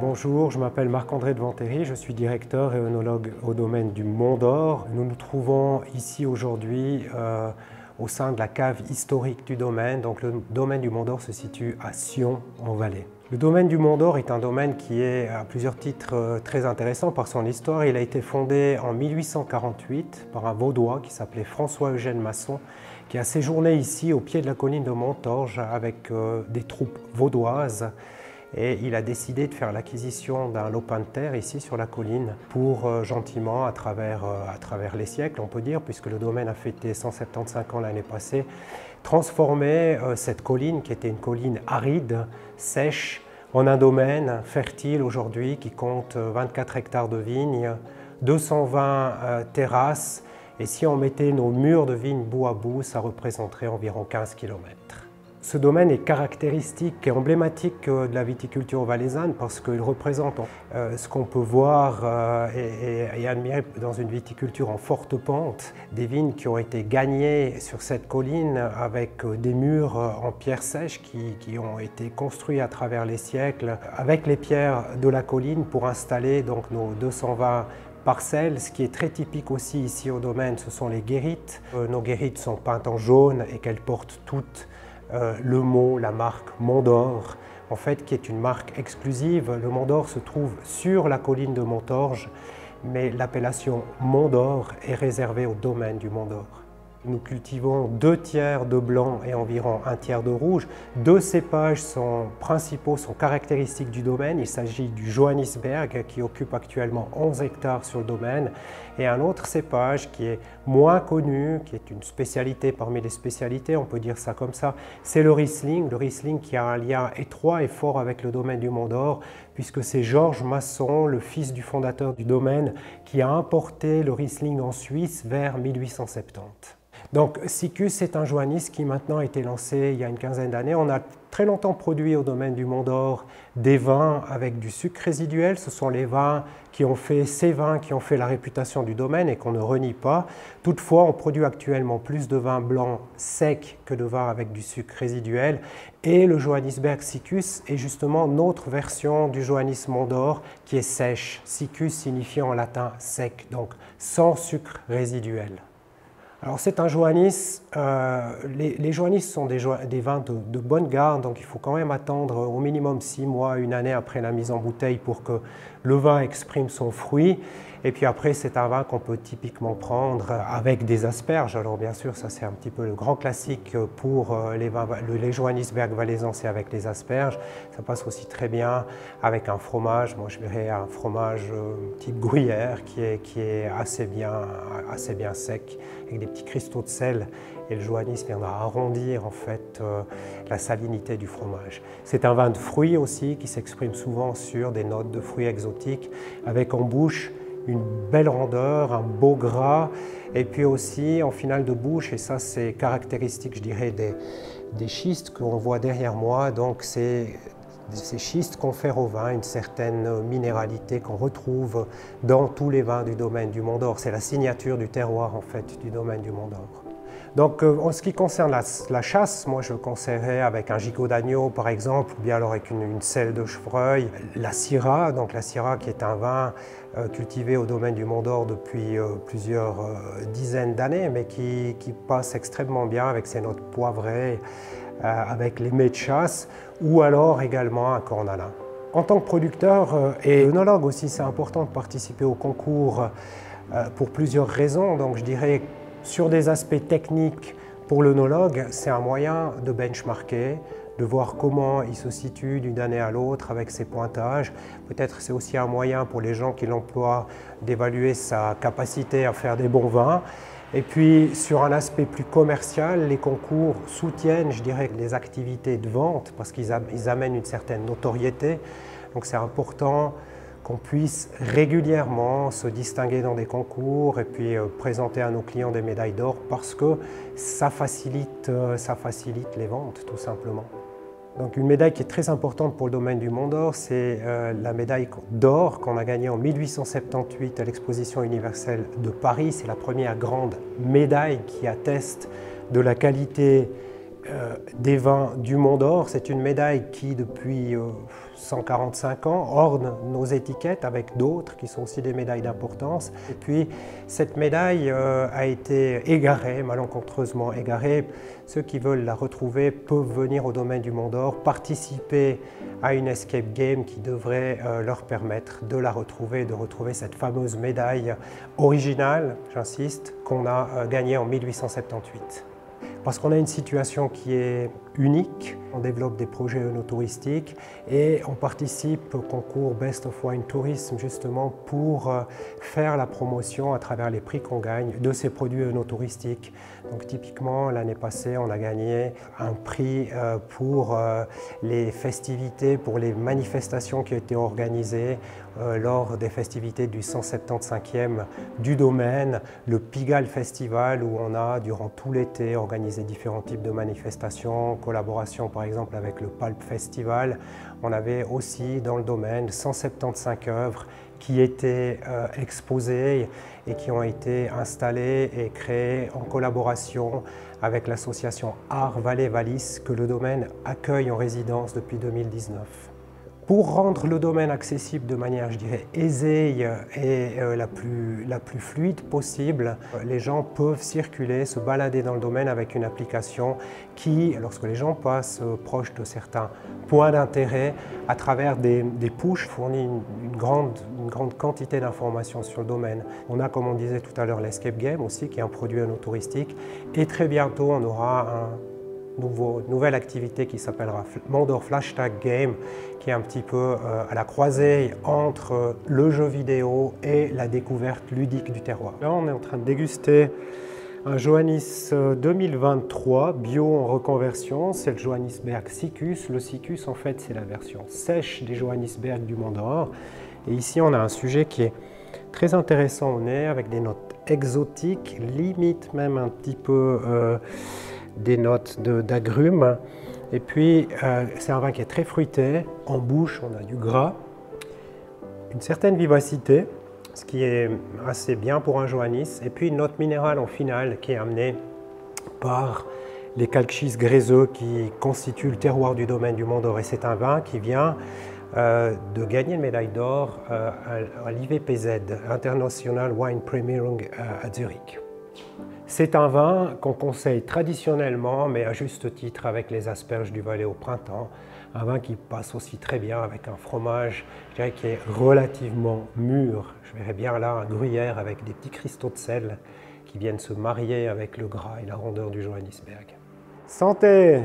Bonjour, je m'appelle Marc-André de Vantéry, je suis directeur et œnologue au domaine du Mont d'Or. Nous nous trouvons ici aujourd'hui au sein de la cave historique du domaine. Donc le domaine du Mont d'Or se situe à Sion, en Valais. Le domaine du Mont d'Or est un domaine qui est à plusieurs titres très intéressant par son histoire. Il a été fondé en 1848 par un Vaudois qui s'appelait François-Eugène Masson, qui a séjourné ici au pied de la colline de Montorge avec des troupes vaudoises. Et il a décidé de faire l'acquisition d'un lopin de terre ici sur la colline pour gentiment, à travers les siècles, on peut dire, puisque le domaine a fêté 175 ans l'année passée, transformer cette colline, qui était une colline aride, sèche, en un domaine fertile aujourd'hui qui compte 24 hectares de vignes, 220 terrasses, et si on mettait nos murs de vignes bout à bout, ça représenterait environ 15 km. Ce domaine est caractéristique et emblématique de la viticulture valaisanne parce qu'il représente ce qu'on peut voir et admirer dans une viticulture en forte pente, des vignes qui ont été gagnées sur cette colline avec des murs en pierre sèche qui ont été construits à travers les siècles avec les pierres de la colline pour installer donc nos 220 parcelles. Ce qui est très typique aussi ici au domaine, ce sont les guérites. Nos guérites sont peintes en jaune et qu'elles portent toutes le mot, la marque Mont d'Or, en fait, qui est une marque exclusive. Le Mont d'Or se trouve sur la colline de Montorge, mais l'appellation Mont d'Or est réservée au domaine du Mont d'Or. Nous cultivons 2 tiers de blanc et environ 1 tiers de rouge. 2 cépages principaux sont caractéristiques du domaine. Il s'agit du Johannisberg qui occupe actuellement 11 hectares sur le domaine et un autre cépage qui est moins connu, qui est une spécialité parmi les spécialités, on peut dire ça comme ça, c'est le Riesling. Le Riesling qui a un lien étroit et fort avec le domaine du Mont d'Or puisque c'est Georges Masson, le fils du fondateur du domaine, qui a importé le Riesling en Suisse vers 1870. Donc Siccus est un Johannis qui maintenant a été lancé il y a une quinzaine d'années. On a très longtemps produit au domaine du Mont d'Or des vins avec du sucre résiduel. Ce sont les vins qui ont fait la réputation du domaine et qu'on ne renie pas. Toutefois, on produit actuellement plus de vins blancs secs que de vins avec du sucre résiduel. Et le Johannisberg Siccus est justement notre version du Johannis Mont d'Or qui est sèche. Siccus signifiant en latin sec, donc sans sucre résiduel. Alors c'est un Johannis, les Johannis sont des vins de bonne garde, donc il faut quand même attendre au minimum 6 mois, 1 année après la mise en bouteille pour que le vin exprime son fruit. Et puis après, c'est un vin qu'on peut typiquement prendre avec des asperges. Alors bien sûr, ça c'est un petit peu le grand classique pour les Johannisberg valaisans, c'est avec les asperges. Ça passe aussi très bien avec un fromage. Moi, je verrais un fromage type gruyère qui est assez bien sec, avec des petits cristaux de sel. Et le Johannis viendra arrondir en fait la salinité du fromage. C'est un vin de fruits aussi qui s'exprime souvent sur des notes de fruits exotiques, avec en bouche une belle rondeur, un beau gras, et puis aussi en finale de bouche, et ça c'est caractéristique je dirais des schistes qu'on voit derrière moi, donc c'est ces schistes confèrent au vin une certaine minéralité qu'on retrouve dans tous les vins du domaine du Mont d'Or. C'est la signature du terroir en fait du domaine du Mont d'Or. Donc en ce qui concerne la chasse, moi je le conseillerais avec un gigot d'agneau par exemple, ou bien alors avec une selle de chevreuil. La Syrah, donc la Syrah qui est un vin cultivé au domaine du Mont d'Or depuis plusieurs dizaines d'années, mais qui passe extrêmement bien avec ses notes poivrées, avec les mets de chasse, ou alors également un cornalin. En tant que producteur et œnologue aussi, c'est important de participer au concours pour plusieurs raisons. Donc je dirais sur des aspects techniques, pour l'œnologue, c'est un moyen de benchmarker, de voir comment il se situe d'une année à l'autre avec ses pointages. Peut-être c'est aussi un moyen pour les gens qui l'emploient d'évaluer sa capacité à faire des bons vins. Et puis sur un aspect plus commercial, les concours soutiennent, je dirais, les activités de vente parce qu'ils amènent une certaine notoriété. Donc c'est important qu'on puisse régulièrement se distinguer dans des concours et puis présenter à nos clients des médailles d'or parce que ça facilite les ventes tout simplement. Donc une médaille qui est très importante pour le domaine du Mont d'Or, c'est la médaille d'or qu'on a gagnée en 1878 à l'exposition universelle de Paris. C'est la première grande médaille qui atteste de la qualité des vins du Mont d'Or. C'est une médaille qui, depuis 145 ans, orne nos étiquettes avec d'autres qui sont aussi des médailles d'importance. Et puis, cette médaille a été égarée, malencontreusement égarée. Ceux qui veulent la retrouver peuvent venir au domaine du Mont d'Or, participer à une escape game qui devrait leur permettre de la retrouver, de retrouver cette fameuse médaille originale, j'insiste, qu'on a gagnée en 1878. Parce qu'on a une situation qui est unique, on développe des projets œnotouristiques et on participe au concours Best of Wine Tourism justement pour faire la promotion à travers les prix qu'on gagne de ces produits œnotouristiques. Donc typiquement l'année passée on a gagné un prix pour les festivités, pour les manifestations qui ont été organisées lors des festivités du 175e du domaine, le Pigalle Festival où on a durant tout l'été organisé différents types de manifestations, collaboration par exemple avec le Pulp Festival. On avait aussi dans le domaine 175 œuvres qui étaient exposées et qui ont été installées et créées en collaboration avec l'association Art Vallée Valis que le domaine accueille en résidence depuis 2019. Pour rendre le domaine accessible de manière, je dirais, aisée et la plus fluide possible, les gens peuvent circuler, se balader dans le domaine avec une application qui, lorsque les gens passent proche de certains points d'intérêt, à travers des pushs, fournit une grande quantité d'informations sur le domaine. On a, comme on disait tout à l'heure, l'escape game aussi, qui est un produit œnotouristique. Et très bientôt, on aura une nouvelle activité qui s'appellera Mont d'Or Flash Tag Game, qui est un petit peu à la croisée entre le jeu vidéo et la découverte ludique du terroir. Là, on est en train de déguster un Johannis 2023 bio en reconversion. C'est le Johannisberg Sikus. Le Sikus, en fait, c'est la version sèche des Johannisberg du Mont d'Or. Et ici, on a un sujet qui est très intéressant au nez, avec des notes exotiques, limite même un petit peu des notes d'agrumes. Et puis, c'est un vin qui est très fruité. En bouche, on a du gras, une certaine vivacité, ce qui est assez bien pour un Johannis. Et puis, une note minérale en finale qui est amenée par les calcschistes gréseux qui constituent le terroir du domaine du Mont d'Or. Et c'est un vin qui vient de gagner une médaille d'or à l'IVPZ, International Wine Premiering à Zurich. C'est un vin qu'on conseille traditionnellement, mais à juste titre avec les asperges du Valais au printemps. Un vin qui passe aussi très bien avec un fromage, je dirais, qui est relativement mûr. Je verrais bien là un gruyère avec des petits cristaux de sel qui viennent se marier avec le gras et la rondeur du Johannisberg. Santé!